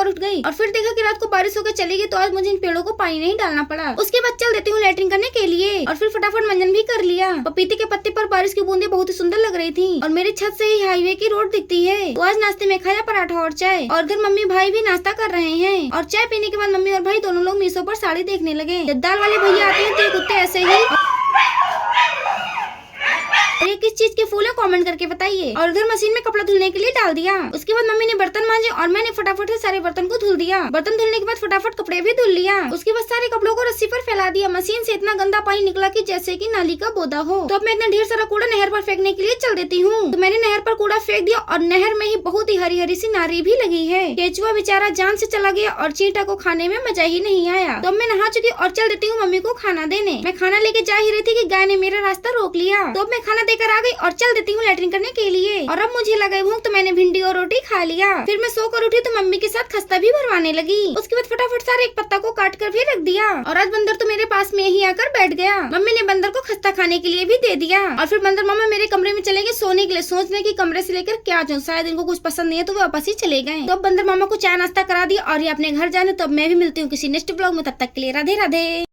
सोकर उठ गई और फिर देखा कि रात को बारिश होकर चली गई, तो आज मुझे इन पेड़ों को पानी नहीं डालना पड़ा। उसके बाद चल देती हूँ लैट्रिन करने के लिए और फिर फटाफट मंजन भी कर लिया। पपीते के पत्ते पर बारिश की बूंदें बहुत ही सुंदर लग रही थी और मेरे छत से ही हाईवे की रोड दिखती है। तो आज नाश्ते में खाया पराठा और चाय और घर मम्मी भाई भी नाश्ता कर रहे हैं और चाय पीने के बाद मम्मी और भाई दोनों लोग मीशो पर साड़ी देखने लगे। जब दाल वाले भैया आते हैं तो ये कुत्ते ऐसे ही ये किस चीज के फूल है कमेंट करके बताइए। और उधर मशीन में कपड़ा धुलने के लिए डाल दिया। उसके बाद मम्मी ने बर्तन मांजे और मैंने फटाफट से सारे बर्तन को धुल दिया। बर्तन धुलने के बाद फटाफट कपड़े भी धुल लिया। उसके बाद सारे कपड़ों को रस्सी पर फैला दिया। मशीन से इतना गंदा पानी निकला कि जैसे कि नाली का बोदा हो। तो अब मैं इतना ढेर सारा कूड़ा नहर पर फेंकने के लिए चल देती हूँ। तो मैंने नहर पर कूड़ा फेंक दिया और नहर में ही बहुत ही हरी हरी सी नारी भी लगी है। केचुआ बेचारा जान से चला गया और चींटा को खाने में मजा ही नहीं आया। तो अब मैं नहा चुकी और चल देती हूँ मम्मी को खाना देने। मैं खाना लेके जा ही रही थी कि गाय ने मेरा रास्ता रोक लिया। तो अब मैं खाना देकर आ गई और चल देती हूँ लैट्रिन करने के लिए। और अब मुझे लगा भूख, तो मैंने भिंडी और रोटी खा लिया। फिर मैं सोकर उठी तो मम्मी के साथ खस्ता भी भरवाने लगी। उसके बाद फटाफट सारे एक पत्ता को काट कर भी रख दिया और आज बंदर तो मेरे पास में ही आकर बैठ गया। मम्मी ने बंदर को खस्ता खाने के लिए भी दे दिया और फिर बंदर मामा मेरे कमरे में चले गए सोने के लिए। सोचने की कमरे से लेकर क्या जाऊँ, शायद इनको कुछ पसंद नहीं है तो वापस ही चले गए। तो अब बंदर मामा को चाय नाश्ता करा दिया और ये अपने घर जाने। तो अब मैं भी मिलती हूँ किसी नेक्स्ट ब्लॉग में, तब तक के लिए राधे राधे।